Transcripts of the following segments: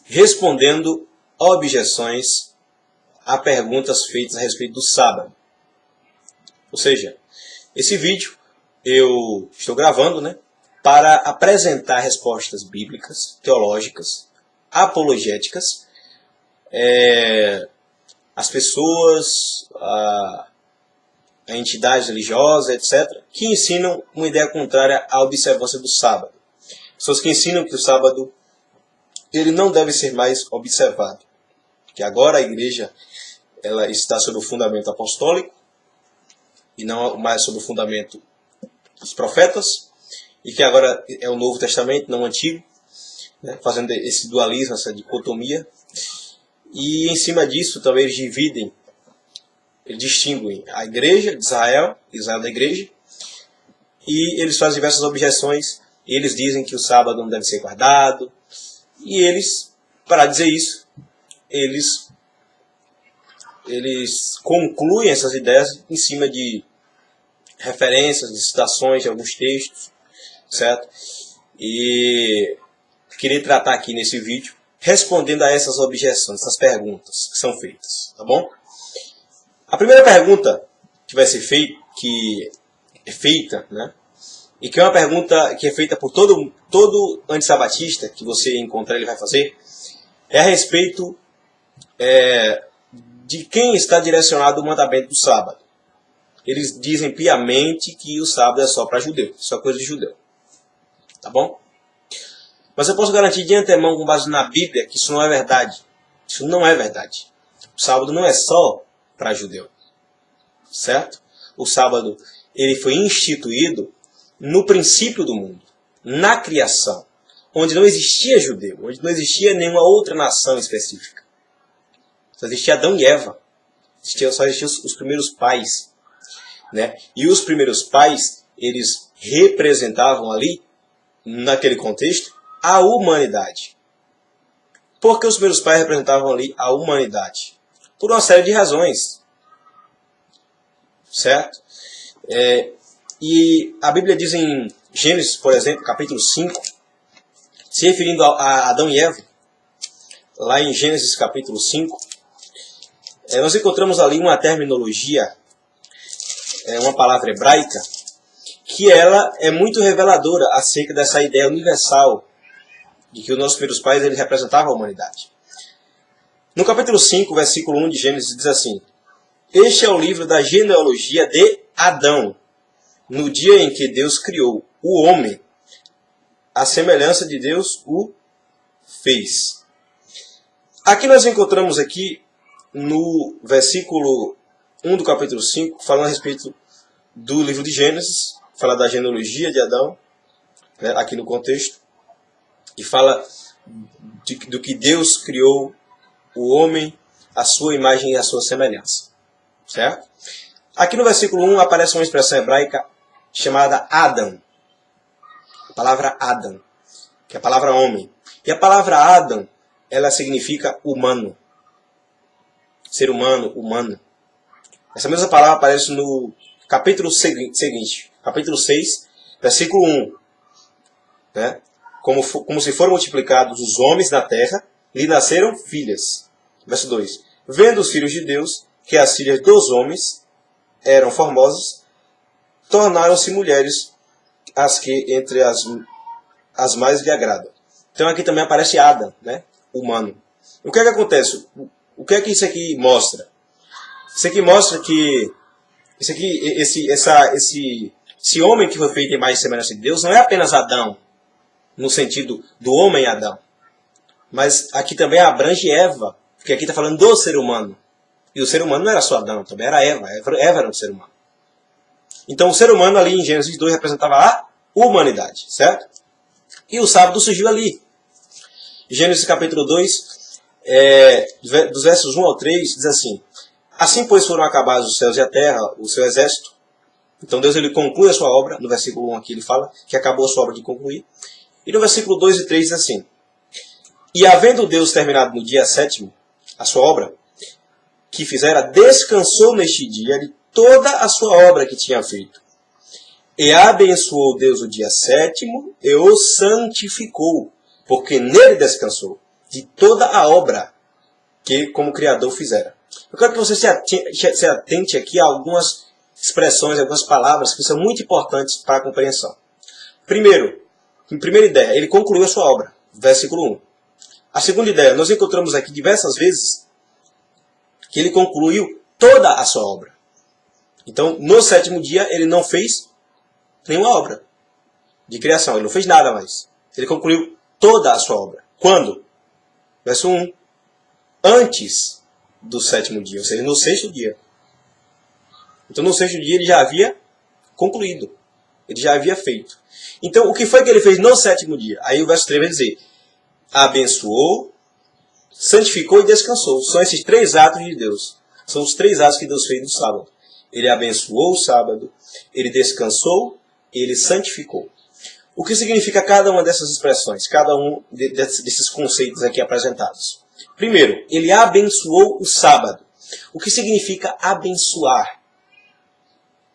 respondendo objeções a perguntas feitas a respeito do sábado. Ou seja, esse vídeo eu estou gravando, para apresentar respostas bíblicas, teológicas, apologéticas, às pessoas, a entidades religiosas, etc., que ensinam uma ideia contrária à observância do sábado. Pessoas que ensinam que o sábado ele não deve ser mais observado. Que agora a igreja ela está sob o fundamento apostólico e não mais sob o fundamento dos profetas, e que agora é o Novo Testamento, não o Antigo, fazendo esse dualismo, essa dicotomia. E em cima disso também eles distinguem a igreja de Israel da igreja, e eles fazem diversas objeções. Eles dizem que o sábado não deve ser guardado, e eles, para dizer isso, eles concluem essas ideias em cima de referências, de citações de alguns textos, certo? E queria tratar aqui nesse vídeo respondendo a essas objeções, essas perguntas que são feitas, tá bom? A primeira pergunta que vai ser feita, e que é uma pergunta que é feita por todo antissabatista que você encontrar, ele vai fazer, é a respeito de quem está direcionado o mandamento do sábado. Eles dizem piamente que o sábado é só para judeu, só coisa de judeu. Tá bom? Mas eu posso garantir de antemão, com base na Bíblia, que isso não é verdade. Isso não é verdade. O sábado não é só para judeu. Certo? O sábado ele foi instituído no princípio do mundo, na criação, onde não existia judeu, onde não existia nenhuma outra nação específica. Só existia Adão e Eva. Só existiam os primeiros pais. E os primeiros pais, eles representavam ali, naquele contexto, a humanidade. Por que os primeiros pais representavam ali a humanidade? Por uma série de razões. Certo? E a Bíblia diz em Gênesis, por exemplo, capítulo 5, se referindo a Adão e Eva, lá em Gênesis capítulo 5, nós encontramos ali uma terminologia, uma palavra hebraica, que ela é muito reveladora acerca dessa ideia universal de que os nossos primeiros pais eles representavam a humanidade. No capítulo 5, versículo 1 de Gênesis, diz assim: Este é o livro da genealogia de Adão, no dia em que Deus criou o homem, a semelhança de Deus o fez. Aqui nós encontramos aqui, no versículo 1 do capítulo 5, falando a respeito do livro de Gênesis, fala da genealogia de Adão, aqui no contexto, e fala do que Deus criou o homem, a sua imagem e a sua semelhança. Certo? Aqui no versículo 1 aparece uma expressão hebraica chamada Adam. A palavra Adam, que é a palavra homem. E a palavra Adam, ela significa humano. Ser humano, humano. Essa mesma palavra aparece no capítulo seguinte, capítulo 6, versículo 1. Como se foram multiplicados os homens na terra, lhe nasceram filhas. Verso 2. Vendo os filhos de Deus que as filhas dos homens eram formosas, tornaram-se mulheres as que entre as mais lhe agradam. Então aqui também aparece Adam, humano. O que é que acontece? O que é que isso aqui mostra? Isso aqui mostra que esse homem que foi feito em imagem e semelhança de Deus não é apenas Adão, no sentido do homem Adão, mas aqui também abrange Eva, porque aqui está falando do ser humano. E o ser humano não era só Adão, também era Eva. Eva era um ser humano. Então o ser humano ali em Gênesis 2 representava a humanidade, certo? E o sábado surgiu ali. Gênesis capítulo 2, dos versos 1 ao 3, diz assim: Assim, pois, foram acabados os céus e a terra, o seu exército. Então Deus ele conclui a sua obra. No versículo 1 aqui ele fala que acabou a sua obra de concluir. E no versículo 2 e 3 diz assim: E havendo Deus terminado no dia 7º a sua obra, que fizera, descansou neste dia de toda a sua obra que tinha feito. E abençoou Deus o dia 7º e o santificou, porque nele descansou. de toda a obra que, como Criador, fizera. Eu quero que você se atente aqui a algumas expressões, algumas palavras que são muito importantes para a compreensão. Primeiro, em primeira ideia, ele concluiu a sua obra, versículo 1. A segunda ideia, nós encontramos aqui diversas vezes que ele concluiu toda a sua obra. Então, no sétimo dia, ele não fez nenhuma obra de criação, ele não fez nada mais. Ele concluiu toda a sua obra. Quando? Verso 1. Antes do sétimo dia, ou seja, no sexto dia. Então, no sexto dia, ele já havia concluído. Ele já havia feito. Então, o que foi que ele fez no sétimo dia? Aí o verso 3 vai dizer: abençoou, santificou e descansou. São esses três atos de Deus. São os três atos que Deus fez no sábado. Ele abençoou o sábado, ele descansou e ele santificou. O que significa cada uma dessas expressões? Cada um desses conceitos aqui apresentados. Primeiro, ele abençoou o sábado. O que significa abençoar?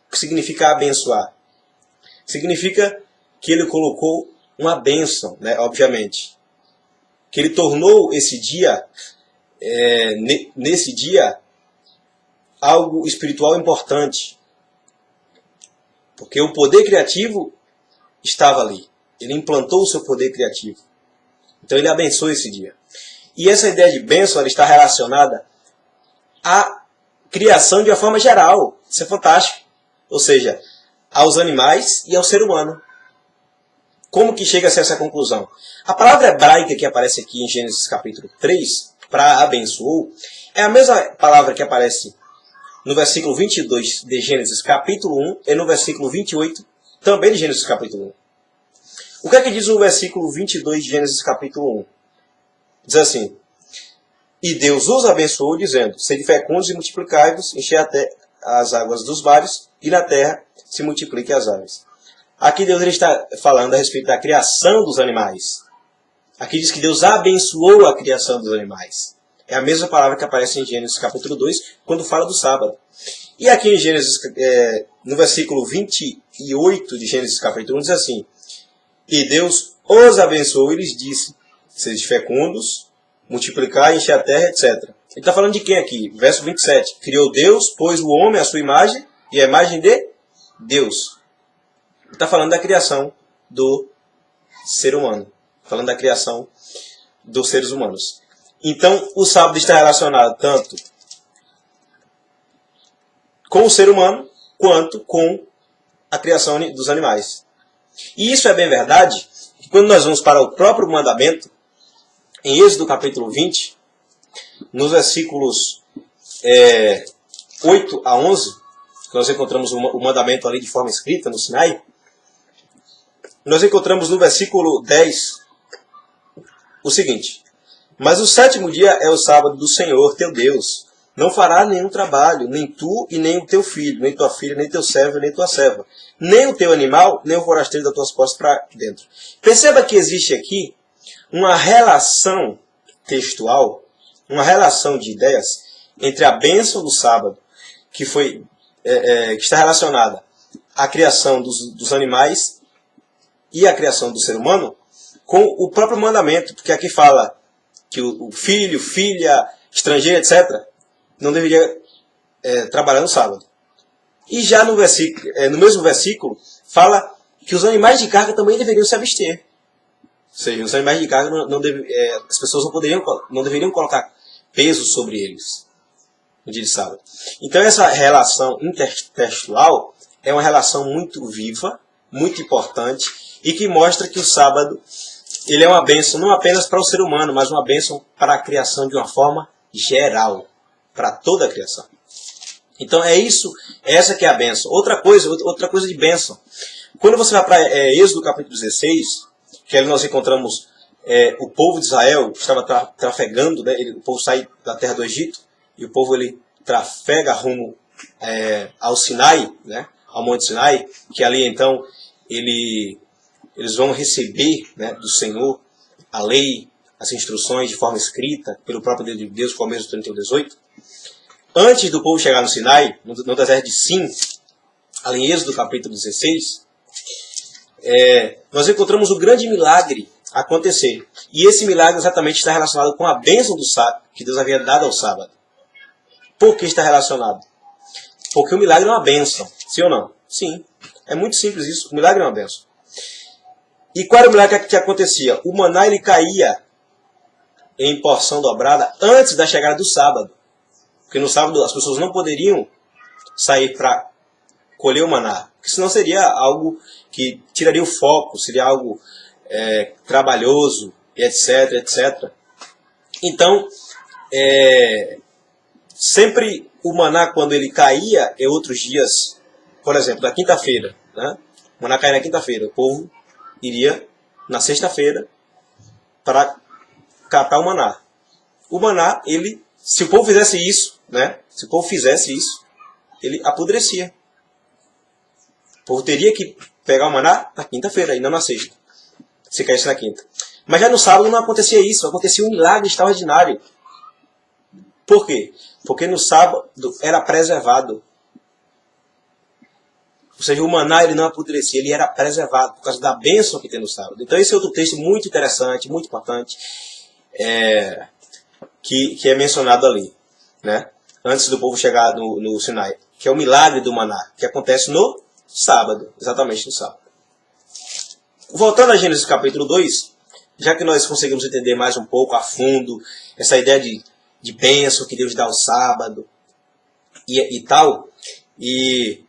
O que significa abençoar? Significa que ele colocou uma bênção, né, obviamente. Que ele tornou esse dia, nesse dia, algo espiritual importante. Porque o poder criativo estava ali. Ele implantou o seu poder criativo. Então ele abençoou esse dia. E essa ideia de bênção ela está relacionada à criação de uma forma geral. Isso é fantástico. Ou seja, aos animais e ao ser humano. Como que chega a ser essa conclusão? A palavra hebraica que aparece aqui em Gênesis capítulo 3, para abençoou, é a mesma palavra que aparece no versículo 22 de Gênesis capítulo 1 e no versículo 28 também de Gênesis capítulo 1. O que é que diz o versículo 22 de Gênesis capítulo 1? Diz assim: e Deus os abençoou, dizendo: sede fecundos e multiplicai-vos, enchei até as águas dos mares, e na terra se multipliquem as aves. Aqui Deus está falando a respeito da criação dos animais. Aqui diz que Deus abençoou a criação dos animais. É a mesma palavra que aparece em Gênesis capítulo 2, quando fala do sábado. E aqui em Gênesis, no versículo 28 de Gênesis capítulo 1, diz assim: e Deus os abençoou e lhes disse: sede fecundos, multiplicai, enchei a terra, etc. Ele está falando de quem aqui? Verso 27. Criou Deus, pôs o homem à sua imagem, e a imagem de Deus. Ele está falando da criação do ser humano. Falando da criação dos seres humanos. Então, o sábado está relacionado tanto com o ser humano, quanto com a criação dos animais. E isso é bem verdade, que quando nós vamos para o próprio mandamento, em Êxodo capítulo 20, nos versículos 8 a 11, que nós encontramos o mandamento ali de forma escrita no Sinai, nós encontramos no versículo 10 o seguinte: mas o sétimo dia é o sábado do Senhor teu Deus. Não fará nenhum trabalho, nem tu e nem o teu filho, nem tua filha, nem teu servo, nem tua serva, nem o teu animal, nem o forasteiro das tuas portas para dentro. Perceba que existe aqui uma relação textual, uma relação de ideias entre a bênção do sábado, que está relacionada à criação dos animais e à criação do ser humano, com o próprio mandamento, porque aqui fala que o filho, filha, estrangeiro, etc., não deveria trabalhar no sábado. E já no mesmo versículo, fala que os animais de carga também deveriam se abster. Ou seja, os animais de carga, as pessoas não deveriam colocar peso sobre eles no dia de sábado. Então essa relação intertextual é uma relação muito viva, muito importante, e que mostra que o sábado ele é uma bênção não apenas para o ser humano, mas uma bênção para a criação de uma forma geral, para toda a criação. Então essa que é a bênção. Outra coisa de bênção. Quando você vai para Êxodo capítulo 16, que ali nós encontramos o povo de Israel que estava trafegando, né? O povo sai da terra do Egito, e o povo ele trafega rumo ao Sinai, né? Ao Monte Sinai, que ali então eles vão receber, né, do Senhor a lei, as instruções de forma escrita pelo próprio Deus, como mesmo 31, 18. Antes do povo chegar no Sinai, no deserto de Sim, ali em Êxodo capítulo 16, nós encontramos o grande milagre acontecer. E esse milagre exatamente está relacionado com a bênção do sábado, que Deus havia dado ao sábado. Por que está relacionado? Porque o milagre é uma bênção. Sim ou não? Sim. É muito simples isso. O milagre é uma bênção. E qual era o milagre que acontecia? O maná ele caía em porção dobrada antes da chegada do sábado. Porque no sábado as pessoas não poderiam sair para colher o maná. Porque senão seria algo que tiraria o foco, seria algo trabalhoso, etc, etc. Então, sempre o maná, quando ele caía em outros dias, por exemplo, na quinta-feira, né? O maná caía na quinta-feira, o povo iria na sexta-feira para catar o maná. O maná, se o povo fizesse isso, né? Se o povo fizesse isso, ele apodrecia. O povo teria que pegar o maná na quinta-feira e não na sexta, se caísse na quinta. Mas já no sábado não acontecia isso, acontecia um milagre extraordinário. Por quê? Porque no sábado era preservado. Ou seja, o maná ele não apodrecia, ele era preservado por causa da bênção que tem no sábado. Então esse é outro texto muito interessante, muito importante, que é mencionado ali, né? Antes do povo chegar no Sinai, que é o milagre do maná, que acontece no sábado, exatamente no sábado. Voltando a Gênesis capítulo 2, já que nós conseguimos entender mais um pouco a fundo essa ideia de bênção que Deus dá ao sábado e tal, e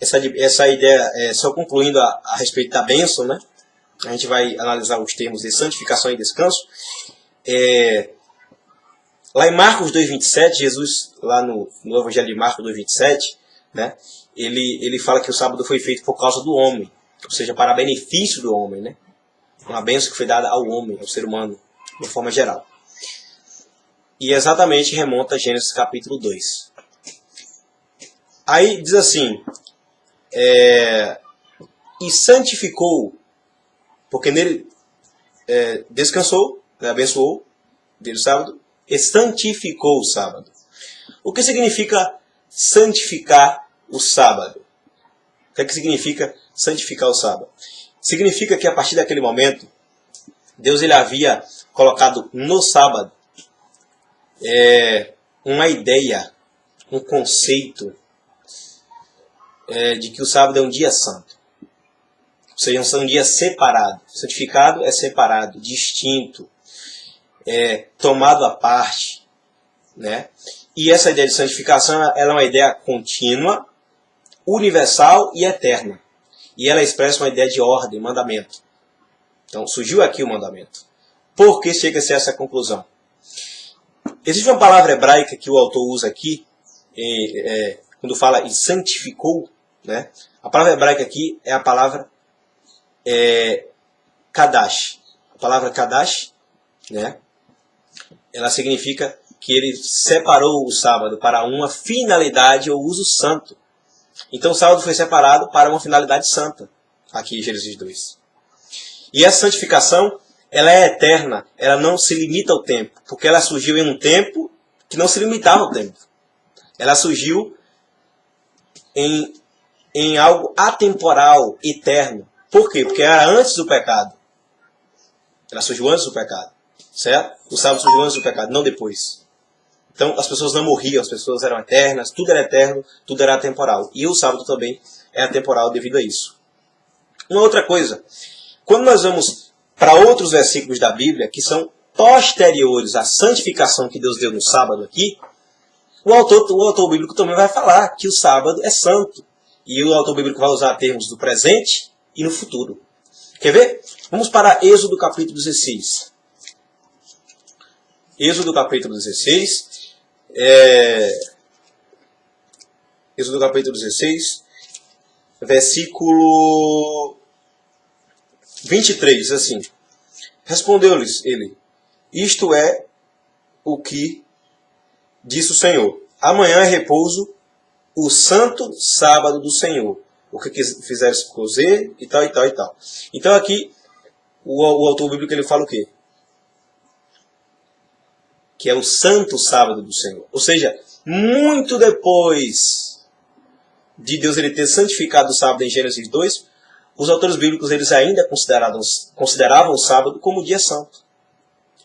essa ideia, só concluindo a respeito da bênção, né? A gente vai analisar os termos de santificação e descanso. Lá em Marcos 2,27, Jesus, lá no Evangelho de Marcos 2,27, né? Ele fala que o sábado foi feito por causa do homem, ou seja, para benefício do homem, né? Uma bênção que foi dada ao homem, ao ser humano, de forma geral. E exatamente remonta a Gênesis capítulo 2. Aí diz assim, e santificou, porque nele descansou, né, abençoou, dele o sábado, e santificou o sábado. O que significa santificar o sábado? O que é que significa santificar o sábado? Significa que a partir daquele momento, Deus ele havia colocado no sábado uma ideia, um conceito de que o sábado é um dia santo. Ou seja, um dia separado. Santificado é separado, distinto, tomado à parte, né? E essa ideia de santificação ela é uma ideia contínua, universal e eterna. E ela expressa uma ideia de ordem, mandamento. Então surgiu aqui o mandamento. Por que chega-se a essa conclusão? Existe uma palavra hebraica que o autor usa aqui, quando fala em santificou, né? A palavra hebraica aqui é a palavra kadash. A palavra kadash, né? Ela significa que ele separou o sábado para uma finalidade ou uso santo. Então o sábado foi separado para uma finalidade santa, aqui em Gênesis 2. E essa santificação, ela é eterna, ela não se limita ao tempo, porque ela surgiu em um tempo que não se limitava ao tempo. Ela surgiu em algo atemporal, eterno. Por quê? Porque era antes do pecado. Ela surgiu antes do pecado, certo? O sábado surgiu antes do pecado, não depois. Então as pessoas não morriam, as pessoas eram eternas, tudo era eterno, tudo era atemporal. E o sábado também é atemporal devido a isso. Uma outra coisa, quando nós vamos para outros versículos da Bíblia, que são posteriores à santificação que Deus deu no sábado aqui, o autor bíblico também vai falar que o sábado é santo. E o autor bíblico vai usar termos do presente e no futuro. Quer ver? Vamos para Êxodo capítulo 16. Êxodo capítulo 16. Êxodo capítulo 16, versículo 23, assim. Respondeu-lhes ele, isto é o que disse o Senhor. Amanhã é repouso, o santo sábado do Senhor. O que fizeres cozer e tal, e tal, e tal. Então aqui, o autor bíblico ele fala o quê? Que é o santo sábado do Senhor. Ou seja, muito depois de Deus ele ter santificado o sábado em Gênesis 2, os autores bíblicos eles ainda consideravam o sábado como dia santo.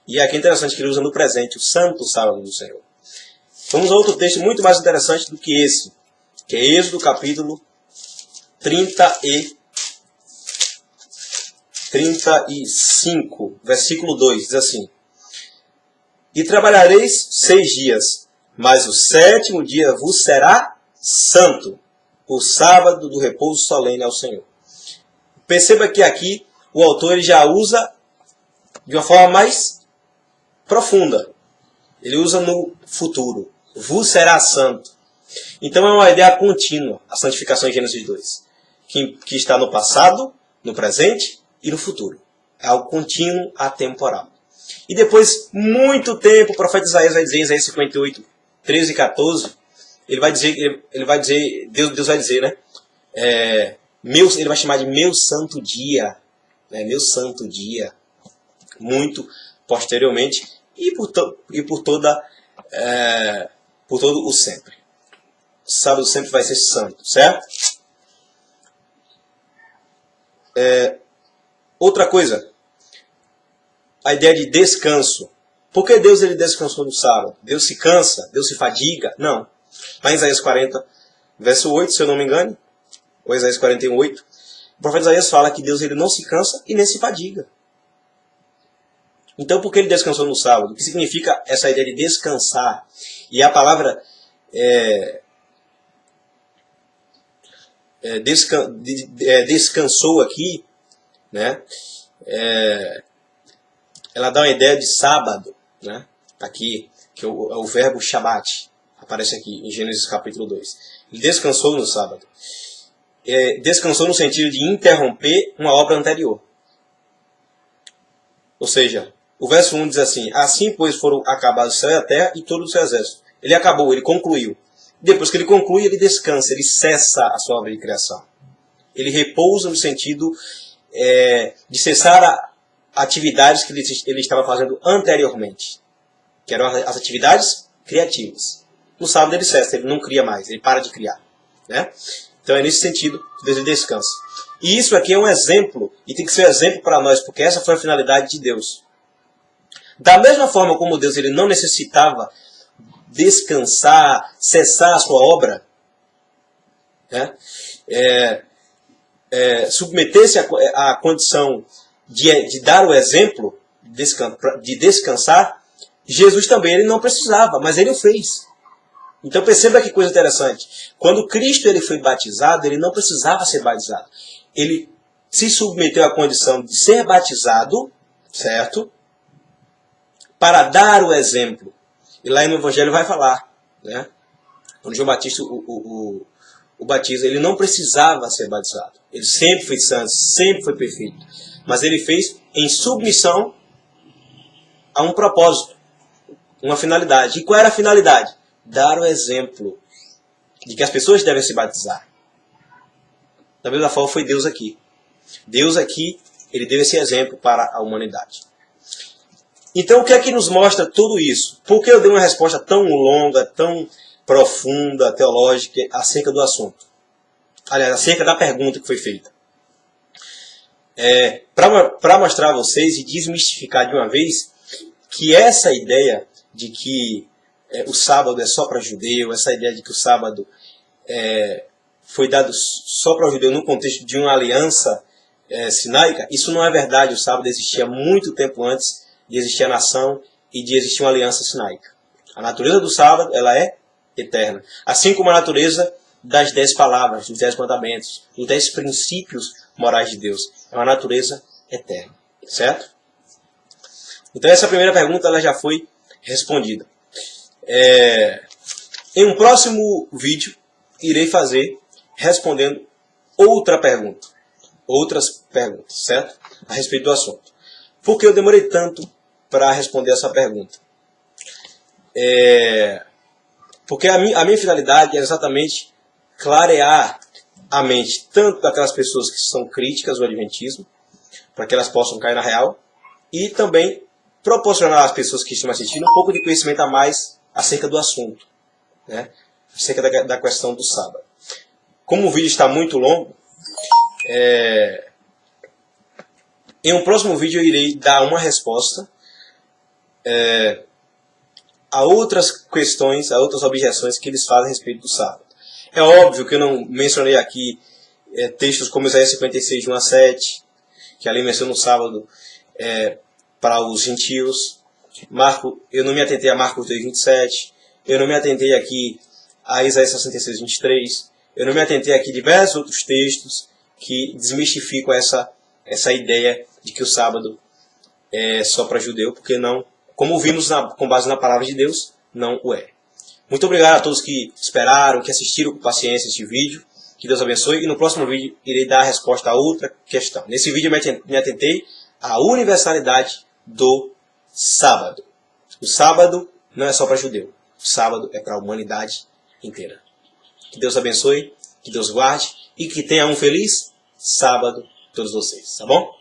E aqui é interessante que ele usa no presente o santo sábado do Senhor. Vamos a outro texto muito mais interessante do que esse, que é Êxodo capítulo 35, versículo 2, diz assim: E trabalhareis 6 dias, mas o 7º dia vos será santo, o sábado do repouso solene ao Senhor. Perceba que aqui o autor ele já usa de uma forma mais profunda. Ele usa no futuro. Vos será santo. Então é uma ideia contínua, a santificação em Gênesis 2. Que está no passado, no presente e no futuro. É algo contínuo, atemporal. E depois, muito tempo, o profeta Isaías vai dizer em Isaías 58, 13 e 14, Deus vai dizer, né? Ele vai chamar de meu santo dia. Né? Meu santo dia. Muito posteriormente. E por todo o sempre. O sábado sempre vai ser santo, certo? Outra coisa. A ideia de descanso. Por que Deus ele descansou no sábado? Deus se cansa? Deus se fadiga? Não. Lá em Isaías 40, verso 8, se eu não me engano, ou Isaías 41:8, o profeta Isaías fala que Deus ele não se cansa e nem se fadiga. Então, por que ele descansou no sábado? O que significa essa ideia de descansar? E a palavra descansou aqui, né? Ela dá uma ideia de sábado, né? Aqui, que é o verbo Shabat. Aparece aqui em Gênesis capítulo 2. Ele descansou no sábado. Descansou no sentido de interromper uma obra anterior. Ou seja, o verso 1 diz assim: Assim, pois, foram acabados o céu e a terra e todo o seu exército. Ele acabou, ele concluiu. Depois que ele conclui, ele descansa, ele cessa a sua obra de criação. Ele repousa no sentido de cessar atividades que ele estava fazendo anteriormente. Que eram as atividades criativas. No sábado ele cessa, ele não cria mais, ele para de criar. Né? Então é nesse sentido que Deus descansa. E isso aqui é um exemplo, e tem que ser um exemplo para nós, porque essa foi a finalidade de Deus. Da mesma forma como Deus ele não necessitava descansar, cessar a sua obra, né? Submeter-se à condição de dar o exemplo, de descansar, Jesus também ele não precisava, mas ele o fez. Então perceba que coisa interessante. Quando Cristo ele foi batizado, ele não precisava ser batizado. Ele se submeteu à condição de ser batizado, certo? Para dar o exemplo. E lá no Evangelho vai falar, né? Quando João Batista o batiza, ele não precisava ser batizado. Ele sempre foi santo, sempre foi perfeito. Mas ele fez em submissão a um propósito, uma finalidade. E qual era a finalidade? Dar o exemplo de que as pessoas devem se batizar. Da mesma forma foi Deus aqui. Deus aqui, ele deu esse exemplo para a humanidade. Então o que é que nos mostra tudo isso? Por que eu dei uma resposta tão longa, tão profunda, teológica, acerca do assunto? Aliás, acerca da pergunta que foi feita. Para mostrar a vocês e desmistificar de uma vez que essa ideia de que o sábado é só para judeu, essa ideia de que o sábado foi dado só para o judeu no contexto de uma aliança sinaica, isso não é verdade. O sábado existia muito tempo antes de existir a nação e de existir uma aliança sinaica. A natureza do sábado ela é eterna. Assim como a natureza das 10 palavras, dos 10 mandamentos, dos 10 princípios morais de Deus. É uma natureza eterna. Certo? Então essa primeira pergunta ela já foi respondida. Em um próximo vídeo, irei fazer respondendo outras perguntas, certo? A respeito do assunto. Por que eu demorei tanto para responder essa pergunta? Porque a minha finalidade é exatamente clarear a mente tanto daquelas pessoas que são críticas ao Adventismo, para que elas possam cair na real, e também proporcionar às pessoas que estão assistindo um pouco de conhecimento a mais acerca do assunto, né? Acerca da questão do sábado. Como o vídeo está muito longo, Em um próximo vídeo eu irei dar uma resposta a outras questões, a outras objeções que eles fazem a respeito do sábado. É óbvio que eu não mencionei aqui textos como Isaías 56, 1 a 7, que ali menciona o sábado para os gentios. Eu não me atentei a Marcos 2, 27. Eu não me atentei aqui a Isaías 66, 23. Eu não me atentei aqui a diversos outros textos que desmistificam essa ideia de que o sábado é só para judeu, porque não, como vimos com base na palavra de Deus, não o é. Muito obrigado a todos que esperaram, que assistiram com paciência este vídeo. Que Deus abençoe. E no próximo vídeo irei dar a resposta a outra questão. Nesse vídeo eu me atentei à universalidade do sábado. O sábado não é só para judeu. O sábado é para a humanidade inteira. Que Deus abençoe, que Deus guarde e que tenha um feliz sábado todos vocês. Tá bom?